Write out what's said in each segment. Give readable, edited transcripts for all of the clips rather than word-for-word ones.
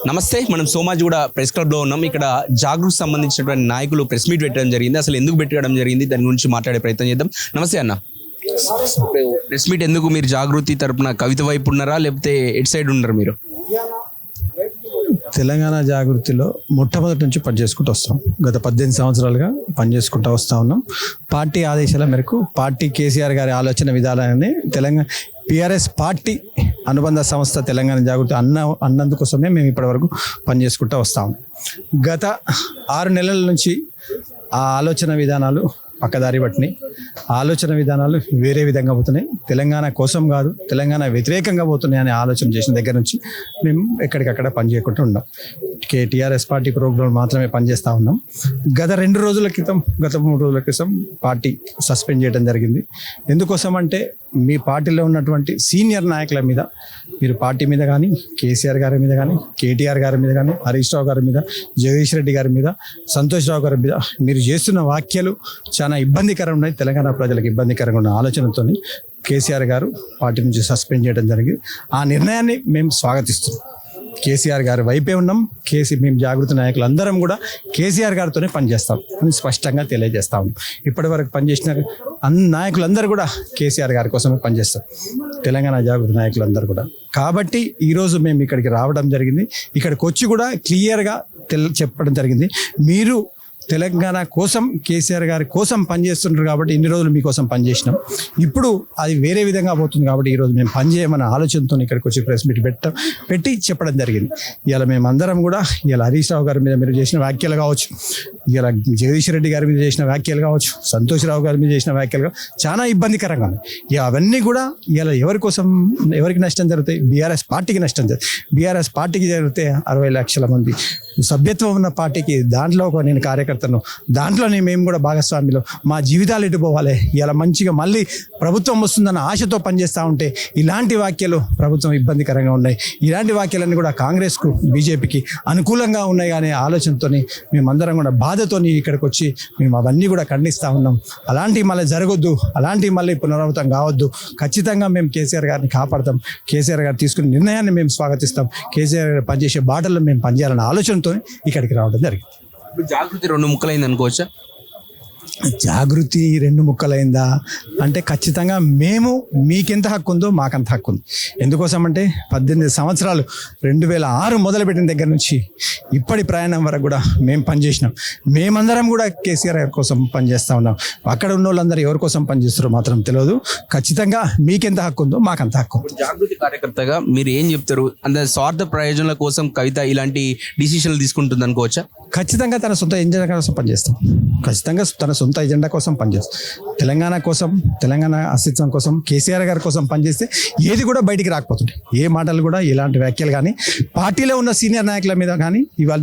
నమస్తే, మనం సోమాజిగూడ ప్రెస్ క్లబ్లో ఉన్నాం. ఇక్కడ జాగృతి సంబంధించినటువంటి నాయకులు ప్రెస్ మీట్ పెట్టడం జరిగింది. అసలు ఎందుకు పెట్టడం జరిగింది దాని గురించి మాట్లాడే ప్రయత్నం చేద్దాం. నమస్తే అన్న, ప్రెస్ మీట్ ఎందుకు? మీరు జాగృతి తరపున కవిత వైపు ఉన్నారా లేకపోతే ఎటు సైడ్ ఉన్నారు మీరు? తెలంగాణ జాగృతిలో మొట్టమొదటి నుంచి పనిచేసుకుంటూ వస్తాం. గత 18 సంవత్సరాలుగా పనిచేసుకుంటూ వస్తూ ఉన్నాం. పార్టీ ఆదేశాల మేరకు పార్టీ కేసీఆర్ గారి ఆలోచన విధానాన్ని తెలంగాణ PRS పార్టీ అనుబంధ సంస్థ తెలంగాణ జాగృతి అన్నందుకోసమే మేము ఇప్పటివరకు పనిచేసుకుంటూ వస్తాం. గత 6 నెలల నుంచి ఆ ఆలోచన విధానాలు పక్కదారి పట్టినాయి. ఆలోచన విధానాలు వేరే విధంగా పోతున్నాయి. తెలంగాణ కోసం కాదు, తెలంగాణ వ్యతిరేకంగా పోతున్నాయి అనే ఆలోచన చేసిన దగ్గర నుంచి మేము ఎక్కడికక్కడ పనిచేయకుండా ఉన్నాం. TRS పార్టీ ప్రోగ్రాం మాత్రమే పనిచేస్తూ ఉన్నాం. గత 3 రోజుల క్రితం, గత 3 రోజుల క్రితం పార్టీ సస్పెండ్ చేయడం జరిగింది. ఎందుకోసం అంటే మీ పార్టీలో ఉన్నటువంటి సీనియర్ నాయకుల మీద, మీరు పార్టీ మీద కానీ, కేసీఆర్ గారి మీద కానీ, KTR గారి మీద కానీ, హరీష్ రావు గారి మీద, జగదీష్ రెడ్డి గారి మీద, సంతోష్ రావు గారి మీద మీరు చేస్తున్న వ్యాఖ్యలు చాలా ఇబ్బందికరంగా ఉన్నాయి. తెలంగాణ ప్రజలకు ఇబ్బందికరంగా ఉన్న ఆలోచనతో కేసీఆర్ గారు పార్టీ నుంచి సస్పెండ్ చేయడం జరిగింది. ఆ నిర్ణయాన్ని మేము స్వాగతిస్తున్నాం. కేసీఆర్ గారి వైపే ఉన్నాం. మేము జాగృతి నాయకులు అందరం కూడా కేసీఆర్ గారితోనే పనిచేస్తాం అని స్పష్టంగా తెలియజేస్తా ఉన్నాం. ఇప్పటి వరకు పనిచేసిన నాయకులందరూ కూడా కేసీఆర్ గారి కోసమే పనిచేస్తాం, తెలంగాణ జాగృతి నాయకులందరూ కూడా. కాబట్టి ఈరోజు మేము ఇక్కడికి రావడం జరిగింది. ఇక్కడికి వచ్చి కూడా క్లియర్గా చెప్పడం జరిగింది, మీరు తెలంగాణ కోసం, కేసీఆర్ గారి కోసం పనిచేస్తుంటారు కాబట్టి ఇన్ని రోజులు మీకోసం పనిచేసినాం. ఇప్పుడు అది వేరే విధంగా పోతుంది కాబట్టి ఈరోజు మేము పనిచేయమన్న ఆలోచనతో ఇక్కడికి వచ్చి ప్రెస్ మీట్ పెట్టి చెప్పడం జరిగింది. ఇలా మేమందరం కూడా ఇలా హరీష్ రావు గారి మీద మీరు చేసిన వ్యాఖ్యలు కావచ్చు, ఇలా జగదీష్ రెడ్డి గారి మీద చేసిన వ్యాఖ్యలు కావచ్చు, సంతోష్ రావు గారి మీద చేసిన వ్యాఖ్యలు కావచ్చు, చాలా ఇబ్బందికరంగా ఉన్నాయి. అవన్నీ కూడా ఇలా ఎవరికి నష్టం జరుగుతాయి? BRS పార్టీకి నష్టం జరుగుతుంది. BRS పార్టీకి జరిగితే 60 లక్షల మంది సభ్యత్వం ఉన్న పార్టీకి, దాంట్లో ఒక నేను కార్యకర్తను, దాంట్లోనే మేము కూడా భాగస్వామిలో, మా జీవితాలు ఎటు పోవాలి, ఇలా మంచిగా మళ్ళీ ప్రభుత్వం వస్తుందన్న ఆశతో పనిచేస్తూ ఉంటే ఇలాంటి వ్యాఖ్యలు ప్రభుత్వం ఇబ్బందికరంగా ఉన్నాయి. ఇలాంటి వ్యాఖ్యలన్నీ కూడా కాంగ్రెస్కు, BJPకి అనుకూలంగా ఉన్నాయి అనే ఆలోచనతో మేమందరం కూడా బాధతోని ఇక్కడికి వచ్చి మేము అవన్నీ కూడా ఖండిస్తూ ఉన్నాం. అలాంటివి మళ్ళీ జరగొద్దు, అలాంటివి మళ్ళీ పునరావృతం కావద్దు. ఖచ్చితంగా మేము కేసీఆర్ గారిని కాపాడతాం. కేసీఆర్ గారు తీసుకున్న నిర్ణయాన్ని మేము స్వాగతిస్తాం. కేసీఆర్ గారు పనిచేసే బాటల్లో మేము పనిచేయాలన్న ఆలోచనతో ఇక్కడికి రావడం జరిగింది. జాగృతి 2 ముక్కలైంది అనుకోవచ్చా? జాగృతి 2 ముక్కలైందా అంటే ఖచ్చితంగా మేము, మీకెంత హక్కు ఉందో మాకంత హక్కు ఉంది. ఎందుకోసం అంటే 18 సంవత్సరాలు 2006 మొదలుపెట్టిన దగ్గర నుంచి ఇప్పటి ప్రయాణం వరకు కూడా మేము పనిచేసినాం. మేమందరం కూడా కేసీఆర్ గారి కోసం పనిచేస్తూ ఉన్నాం. అక్కడ ఉన్న వాళ్ళందరూ ఎవరి కోసం పనిచేస్తారో మాత్రం తెలియదు. ఖచ్చితంగా మీకెంత హక్కు ఉందో మాకంత హక్కు. జాగృతి కార్యకర్తగా మీరు ఏం చెప్తారు? అంత స్వార్థ ప్రయోజనాల కోసం కవిత ఇలాంటి డిసిషన్లు తీసుకుంటుంది అనుకోవచ్చా? ఖచ్చితంగా తన సొంత ఎజెండా కోసం పనిచేస్తాం. ఖచ్చితంగా తన సొంత ఎజెండా కోసం పనిచేస్తాం. తెలంగాణ కోసం, తెలంగాణ అస్తిత్వం కోసం, కేసీఆర్ గారి కోసం పనిచేస్తే ఏది కూడా బయటికి రాకపోతుంది. ఏ మాటలు కూడా, ఇలాంటి వ్యాఖ్యలు కానీ, పార్టీలో ఉన్న సీనియర్ నాయకుల మీద కానీ ఇవాళ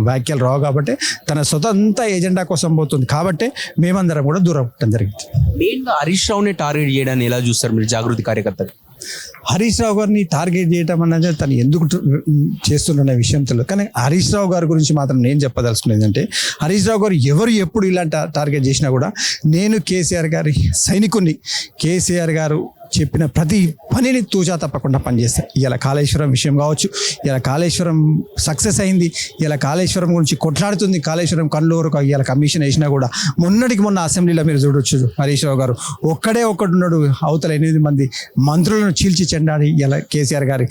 వ్యాఖ్యలు రావు. కాబట్టి తన స్వతంత్ర ఎజెండా కోసం పోతుంది. కాబట్టి మేమందరం కూడా దూరం ఉండడం జరిగింది. మెయిన్గా హరీష్ రావుని టార్గెట్ చేయడాన్ని ఎలా చూస్తారు మీరు జాగృతి కార్యకర్తలు? హరీష్ రావు గారిని టార్గెట్ చేయడం అనేది తను ఎందుకు చేస్తున్న విషయం తెలియదు. కానీ హరీష్ రావు గారి గురించి మాత్రం నేను చెప్పదలుచుకునేది అంటే, హరీష్ రావు గారు ఎవరు ఎప్పుడు ఇలాంటి టార్గెట్ చేసినా కూడా నేను కేసీఆర్ గారి సైనికుని, కేసీఆర్ గారు చెప్పిన ప్రతి పనిని తూచా తప్పకుండా పనిచేస్తాయి. ఇలా కాళేశ్వరం విషయం కావచ్చు, ఇలా కాళేశ్వరం సక్సెస్ అయింది, ఇలా కాళేశ్వరం గురించి కొట్లాడుతుంది. కాళేశ్వరం కన్నులూరు ఇలా కమిషన్ వేసినా కూడా మొన్న అసెంబ్లీలో మీరు చూడొచ్చు, హరీష్ రావు గారు ఒక్కడే ఉన్నాడు, అవతల 8 మంది మంత్రులను చీల్చి చెండాడి ఇలా కేసీఆర్ గారి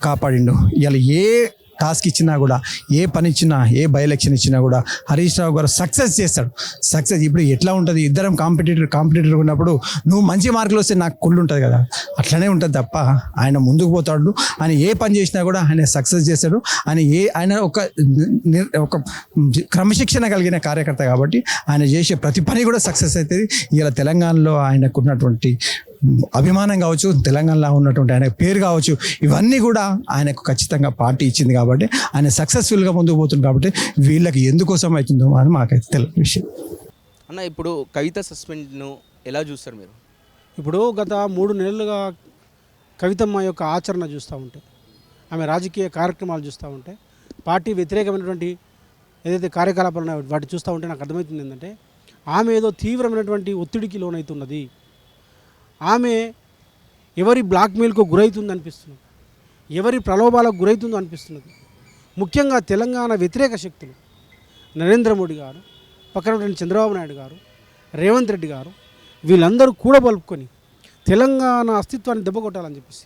కాపాడిండు. ఇలా ఏ టాస్క్ ఇచ్చినా కూడా, ఏ పని ఇచ్చినా, ఏ బై ఎలక్షన్ ఇచ్చినా కూడా హరీష్ రావు గారు సక్సెస్ చేస్తాడు. సక్సెస్ ఇప్పుడు ఎట్లా ఉంటుంది, ఇద్దరం కాంపిటేటర్ ఉన్నప్పుడు నువ్వు మంచి మార్కులు వస్తే నాకు కుళ్ళు ఉంటుంది కదా, అట్లనే ఉంటుంది తప్ప ఆయన ముందుకు పోతాడు. ఆయన ఏ పని చేసినా కూడా ఆయన సక్సెస్ చేస్తాడు. ఆయన ఒక క్రమశిక్షణ కలిగిన కార్యకర్త కాబట్టి ఆయన చేసే ప్రతి పని కూడా సక్సెస్ అవుతుంది. ఇలా తెలంగాణలో ఆయనకు ఉన్నటువంటి అభిమానం కావచ్చు, తెలంగాణలో ఉన్నటువంటి ఆయన పేరు కావచ్చు, ఇవన్నీ కూడా ఆయనకు ఖచ్చితంగా పార్టీ ఇచ్చింది కాబట్టి ఆయన సక్సెస్ఫుల్గా ముందుకు పోతుంది. కాబట్టి వీళ్ళకి ఎందుకోసం అవుతుందో అని మాకైతే తెలియని విషయం. అన్న, ఇప్పుడు కవిత సస్పెండ్ను ఎలా చూస్తారు మీరు? ఇప్పుడు గత 3 నెలలుగా కవితమ్మ యొక్క ఆచరణ చూస్తూ ఉంటే, ఆమె రాజకీయ కార్యక్రమాలు చూస్తూ ఉంటే, పార్టీ వ్యతిరేకమైనటువంటి ఏదైతే కార్యకలాపాలు ఉన్నాయో వాటి చూస్తూ ఉంటే నాకు అర్థమవుతుంది ఏంటంటే, ఆమె ఏదో తీవ్రమైనటువంటి ఒత్తిడికి లోనవుతున్నది. ఆమె ఎవరి బ్లాక్మెయిల్కు గురవుతుంది అనిపిస్తున్నది, ఎవరి ప్రలోభాలకు గురవుతుందో అనిపిస్తున్నది. ముఖ్యంగా తెలంగాణ వ్యతిరేక శక్తులు నరేంద్ర మోడీ గారు, పక్కన ఉన్నటువంటి చంద్రబాబు నాయుడు గారు, రేవంత్ రెడ్డి గారు వీళ్ళందరూ కూడబలుపుకొని తెలంగాణ అస్తిత్వాన్ని దెబ్బకొట్టాలని చెప్పేసి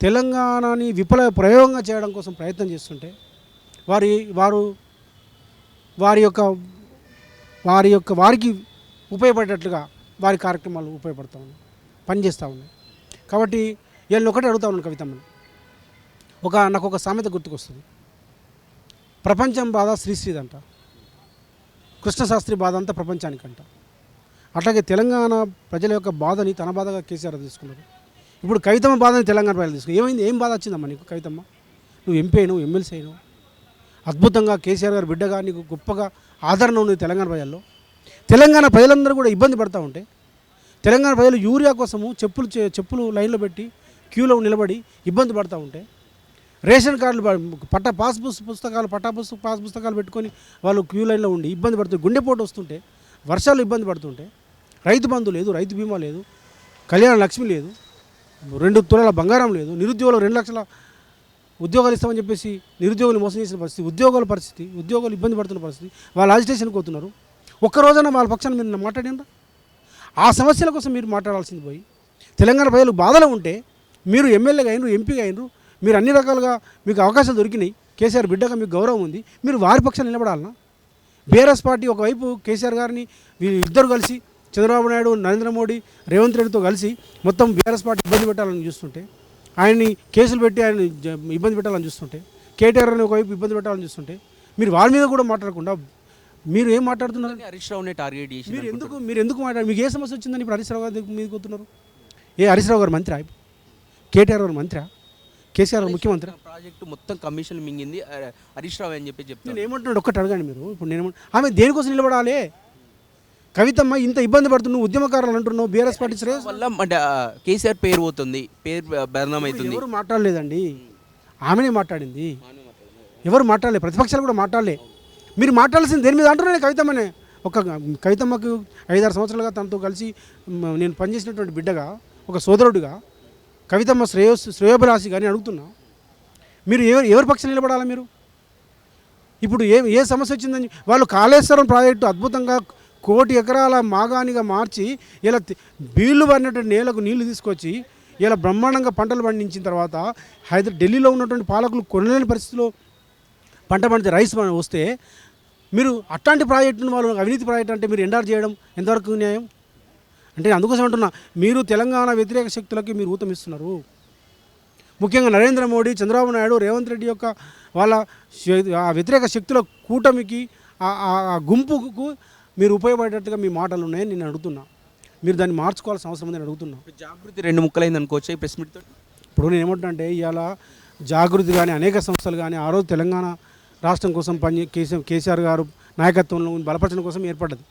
తెలంగాణని విఫల ప్రయోగంగా చేయడం కోసం ప్రయత్నం చేస్తుంటే వారికి ఉపయోగపడేటట్లుగా వారి కార్యక్రమాలు ఉపయోగపడుతూ ఉన్నాయి, పనిచేస్తూ ఉన్నాయి. కాబట్టి వీళ్ళని ఒకటే అడుగుతా ఉన్నాను కవితమ్మని. నాకు ఒక సామెత గుర్తుకొస్తుంది. ప్రపంచం బాధ శ్రీశ్రీదంట, కృష్ణశాస్త్రి బాధ అంతా ప్రపంచానికంట. అట్లాగే తెలంగాణ ప్రజల యొక్క బాధని తన బాధగా కేసీఆర్ తీసుకున్నారు. ఇప్పుడు కవితమ్మ బాధని తెలంగాణ ప్రజలు తీసుకున్నారు. ఏమైంది? ఏం బాధ వచ్చిందమ్మా నీకు కవితమ్మ? నువ్వు ఎంపీ అయినావు, ఎమ్మెల్సీ అయినావు, అద్భుతంగా కేసీఆర్ గారు బిడ్డగా నీకు గొప్పగా ఆదరణ ఉంది తెలంగాణ ప్రజల్లో. తెలంగాణ ప్రజలందరూ కూడా ఇబ్బంది పడుతూ ఉంటే తెలంగాణ ప్రజలు యూరియా కోసము చెప్పులు లైన్లో పెట్టి క్యూలో నిలబడి ఇబ్బంది పడుతూ ఉంటే రేషన్ కార్డులు పాస్ పుస్తకాలు పెట్టుకొని వాళ్ళు క్యూ లైన్లో ఉండి ఇబ్బంది పడుతుంటే గుండెపోటు వస్తుంటే వర్షాలు ఇబ్బంది పడుతుంటే రైతు బంధు లేదు, రైతు బీమా లేదు, కళ్యాణ లక్ష్మి లేదు, 2 తులాల బంగారం లేదు, నిరుద్యోగులు 2 లక్షల ఉద్యోగాలు ఇస్తామని చెప్పేసి నిరుద్యోగులు మోసం చేసిన పరిస్థితి, ఉద్యోగాలు ఇబ్బంది పడుతున్న పరిస్థితి, వాళ్ళు అజిటేషన్కి పోతున్నారు. ఒక్క రోజున వాళ్ళ పక్షాన్ని మీరు మాట్లాడినా ఆ సమస్యల కోసం మీరు మాట్లాడాల్సింది పోయి తెలంగాణ ప్రజలు బాధలో ఉంటే మీరు ఎమ్మెల్యేగా అయినరు, ఎంపీగా అయినరు, మీరు అన్ని రకాలుగా మీకు అవకాశాలు దొరికినాయి, కేసీఆర్ బిడ్డగా మీకు గౌరవం ఉంది, మీరు వారి పక్షాన్ని నిలబడాలన్నా? బీఆర్ఎస్ పార్టీ ఒకవైపు కేసీఆర్ గారిని ఇద్దరు కలిసి చంద్రబాబు నాయుడు, నరేంద్ర మోడీ, రేవంత్ రెడ్డితో కలిసి మొత్తం బీఆర్ఎస్ పార్టీ ఇబ్బంది పెట్టాలని చూస్తుంటే, ఆయన్ని కేసులు పెట్టి ఆయన ఇబ్బంది పెట్టాలని చూస్తుంటే, కేటీఆర్ని ఒకవైపు ఇబ్బంది పెట్టాలని చూస్తుంటే మీరు వాళ్ళ మీద కూడా మాట్లాడకుండా మీరు ఏం మాట్లాడుతున్నారు? హరీష్ రావునే టార్గెట్ చేసి మీరు ఎందుకు మాట్లాడారు? మీకు ఏ సమస్య వచ్చిందని ఇప్పుడు హరీష్ రావు గారి మీదకి వస్తున్నారు? హరీష్ రావు గారు మంత్రి, కేటీఆర్ గారు మంత్రి, కేసీఆర్ గారు ముఖ్యమంత్రి. ప్రాజెక్టు మొత్తం కమిషన్ మింగింది హరీష్ రావు అని చెప్తాను. నేను ఏమంటున్నాడు ఒక్కటి అడగండి మీరు. ఇప్పుడు ఆమె దేనికోసం నిలబడాలి? కవితమ్మ ఇంత ఇబ్బంది పడుతున్నావు, ఉద్యమకారులు అంటున్నావు, బీఆర్ఎస్ పార్టీ వల్ల అంటే కేసీఆర్ పేరు పోతుంది, పేరు బదనాం అవుతుంది. ఎవరు మాట్లాడలేదండి, ఆమెనే మాట్లాడింది. ఎవరు మాట్లాడలేదు, ప్రతిపక్షాలు కూడా మాట్లాడలే. మీరు మాట్లాడాల్సింది దేని మీద అంటున్నాను? కవితమ్మనే. కవితమ్మకు 5-6 సంవత్సరాలుగా తనతో కలిసి నేను పనిచేసినటువంటి బిడ్డగా, ఒక సోదరుడిగా, కవితమ్మ శ్రేయోభిలాషి కానీ అడుగుతున్నా. మీరు ఎవరి పక్షం నిలబడాలా? మీరు ఇప్పుడు ఏ సమస్య వచ్చిందని వాళ్ళు కాళేశ్వరం ప్రాజెక్టు అద్భుతంగా 1 కోటి ఎకరాల మాగానిగా మార్చి ఇలా బీళ్లు పడినటువంటి నేలకు నీళ్లు తీసుకొచ్చి ఇలా బ్రహ్మాండంగా పంటలు పండించిన తర్వాత ఢిల్లీలో ఉన్నటువంటి పాలకులు కొనలేని పరిస్థితిలో పంట పండితే రైస్ వస్తే మీరు అట్లాంటి ప్రాజెక్టును వాళ్ళు అవినీతి ప్రాజెక్టు అంటే మీరు ఎండార్ చేయడం ఎంతవరకు న్యాయం? అంటే అందుకోసం అంటున్నా, మీరు తెలంగాణ వ్యతిరేక శక్తులకి మీరు ఊతమిస్తున్నారు. ముఖ్యంగా నరేంద్ర మోడీ, చంద్రబాబు నాయుడు, రేవంత్ రెడ్డి యొక్క వాళ్ళ వ్యతిరేక శక్తుల కూటమికి, ఆ గుంపుకు మీరు ఉపయోగపడేటట్టుగా మీ మాటలు ఉన్నాయని నేను అడుగుతున్నా. మీరు దాన్ని మార్చుకోవాల్సిన అవసరం ఉందని అడుగుతున్నా. జాగృతి 2 ముక్కలైంది అనుకోవచ్చు ఈ ప్రెస్ మీట్తో. ఇప్పుడు నేను ఏమంటున్నా అంటే, ఇవాళ జాగృతి కానీ అనేక సంస్థలు కానీ ఆ రోజు తెలంగాణ రాష్ట్రం కోసం కేసీఆర్ గారు నాయకత్వంలో బలపరచడం కోసం ఏర్పడ్డది.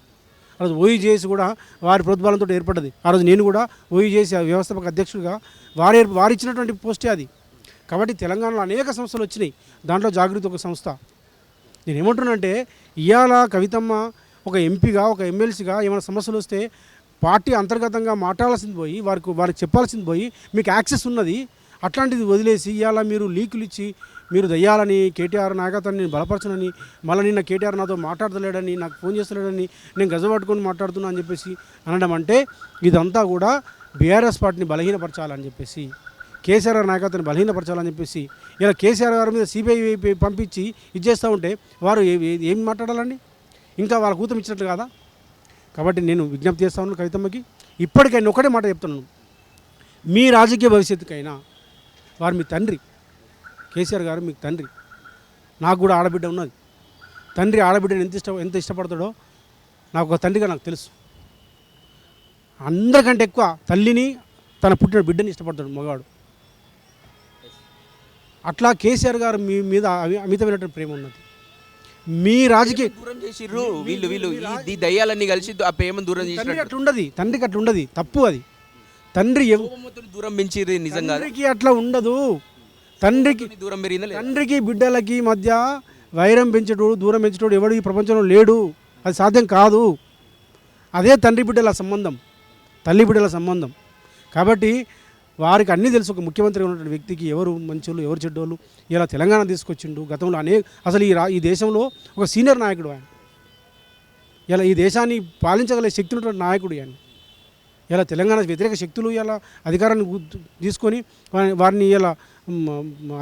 ఆ రోజు ఓయూజేఏసీ కూడా వారి ప్రోద్బలంతో ఏర్పడ్డది. ఆ రోజు నేను కూడా ఓయూజేఏసీ వ్యవస్థాపక అధ్యక్షుడిగా వారు ఇచ్చినటువంటి పోస్టే అది. కాబట్టి తెలంగాణలో అనేక సంస్థలు వచ్చినాయి, దాంట్లో జాగృతి ఒక సంస్థ. నేను ఏమంటున్నా అంటే, ఇవాళ కవితమ్మ ఒక ఎంపీగా, ఒక ఎమ్మెల్సీగా ఏమైనా సమస్యలు వస్తే పార్టీ అంతర్గతంగా మాట్లాడాల్సింది పోయి వారికి చెప్పాల్సింది పోయి మీకు యాక్సెస్ ఉన్నది, అట్లాంటిది వదిలేసి ఇవాళ మీరు లీకులు ఇచ్చి మీరు దయ్యాలని, కేటీఆర్ నాయకత్వాన్ని బలపరచనని, మళ్ళీ నిన్న కేటీఆర్ నాతో మాట్లాడలేడని, నాకు ఫోన్ చేస్తలేడని, నేను గజపట్టుకొని మాట్లాడుతున్నా అని చెప్పేసి అనడం అంటే ఇదంతా కూడా బీఆర్ఎస్ పార్టీని బలహీనపరచాలని చెప్పేసి, కేసీఆర్ గారి నాయకత్వాన్ని బలహీనపరచాలని చెప్పేసి ఇలా కేసీఆర్ గారి మీద సిబిఐ పంపించి ఇచ్చేస్తూ ఉంటే వారు ఏం మాట్లాడాలండి? ఇంకా వాళ్ళ కూతం ఇచ్చినట్లు కాదా? కాబట్టి నేను విజ్ఞప్తి చేస్తా ఉన్నాను కవితమ్మకి. ఇప్పటికైనా ఒకటే మాట చెప్తున్నాను, మీ రాజకీయ భవిష్యత్తుకైనా వారు మీ తండ్రి, కేసీఆర్ గారు మీకు తండ్రి. నాకు కూడా ఆడబిడ్డ ఉన్నది. తండ్రి ఆడబిడ్డను ఎంత ఇష్టపడతాడో నాకు ఒక తండ్రిగా నాకు తెలుసు. అందరికంటే ఎక్కువ తల్లిని, తన పుట్టిన బిడ్డని ఇష్టపడతాడు మగవాడు. అట్లా కేసీఆర్ గారు మీ మీద అమితమైనటువంటి ప్రేమ ఉన్నది. మీ రాజకీయ దూరం చేసిర్రు వీళ్ళు ఈ దయ్యాలన్నీ కలిసి ఆ ప్రేమను దూరం చేసి. తండ్రికి అట్లా ఉండదు, తప్పు అది. తండ్రి దూరం పెంచిర్రు నిజంగా. తండ్రికి అట్లా ఉండదు. దూరం పెరిగిందా? తండ్రికి బిడ్డలకి మధ్య వైరం పెంచేటోడు, దూరం పెంచేటోడు ఎవడు ఈ ప్రపంచంలో లేడు. అది సాధ్యం కాదు. అదే తండ్రి బిడ్డల సంబంధం, తల్లి బిడ్డల సంబంధం. కాబట్టి వారికి అన్నీ తెలుసు. ఒక ముఖ్యమంత్రి ఉన్నటువంటి వ్యక్తికి ఎవరు మంచోళ్ళు ఎవరు చెడ్డోళ్ళు ఇలా తెలంగాణ తీసుకొచ్చిండు. గతంలో అసలు ఈ దేశంలో ఒక సీనియర్ నాయకుడు ఆయన. ఇలా ఈ దేశాన్ని పాలించగల శక్తి ఉన్నటువంటి నాయకుడు ఆయన. ఇలా తెలంగాణ వ్యతిరేక శక్తులు ఇలా అధికారాన్ని తీసుకొని వారిని ఇలా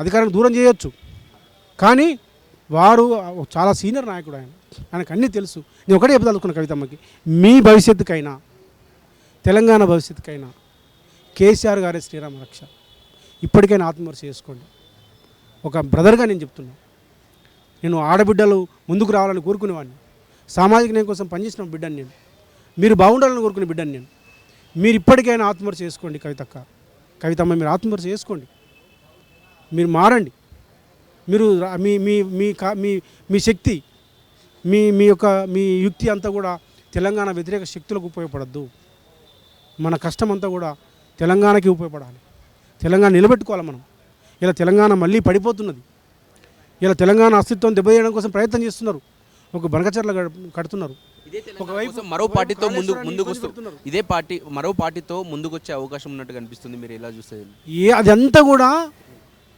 అధికారాన్ని దూరం చేయొచ్చు. కానీ వారు చాలా సీనియర్ నాయకుడు ఆయన. ఆయనకు అన్నీ తెలుసు. నేను ఒకటే చెప్పదలుచుకున్న కవితమ్మకి, మీ భవిష్యత్తుకైనా తెలంగాణ భవిష్యత్తుకైనా కేసీఆర్ గారే శ్రీరామ రక్ష. ఇప్పటికైనా ఆత్మవిమర్శ చేసుకోండి. ఒక బ్రదర్గా నేను చెప్తున్నా. నేను ఆడబిడ్డలు ముందుకు రావాలని కోరుకునేవాడిని. సామాజిక న్యాయం కోసం పనిచేసిన బిడ్డని నేను. మీరు బాగుండాలని కోరుకునే బిడ్డని నేను. మీరు ఇప్పటికైనా ఆత్మవిమర్శ చేసుకోండి. కవితమ్మ మీరు ఆత్మవిమర్శ చేసుకోండి. మీరు మారండి. మీరు మీ మీ మీ మీ శక్తి మీ యుక్తి అంతా కూడా తెలంగాణ వ్యతిరేక శక్తులకు ఉపయోగపడద్దు. మన కష్టం అంతా కూడా తెలంగాణకి ఉపయోగపడాలి. తెలంగాణ నిలబెట్టుకోవాలి మనం. ఇలా తెలంగాణ మళ్ళీ పడిపోతున్నది. ఇలా తెలంగాణ అస్తిత్వం దెబ్బతీయడం కోసం ప్రయత్నం చేస్తున్నారు. ఒక బనకచర్ల కడుతున్నారు. ఒకవైపు మరో పార్టీతో ముందుకు వస్తున్నారు. ఇదే పార్టీ మరో పార్టీతో ముందుకు వచ్చే అవకాశం ఉన్నట్టు కనిపిస్తుంది. మీరు ఎలా చూస్తారు? అదంతా కూడా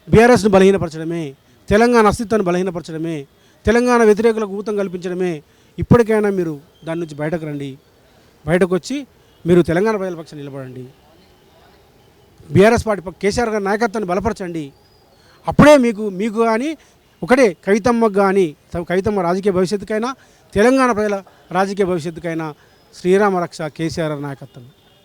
బీఆర్ఎస్ను బలహీనపరచడమే, తెలంగాణ అస్తిత్వాన్ని బలహీనపరచడమే, తెలంగాణ వ్యతిరేకులకు ఊతం కల్పించడమే. ఇప్పటికైనా మీరు దాని నుంచి బయటకు రండి. బయటకు వచ్చి మీరు తెలంగాణ ప్రజల పక్షాన నిలబడండి. బీఆర్ఎస్ పార్టీ కేసీఆర్ గారి నాయకత్వాన్ని బలపరచండి. అప్పుడే మీకు కానీ ఒకటే కవితమ్మకు కానీ కవితమ్మ రాజకీయ భవిష్యత్తుకైనా తెలంగాణ ప్రజల రాజకీయ భవిష్యత్తుకైనా శ్రీరామ రక్ష కేసీఆర్ నాయకత్వం.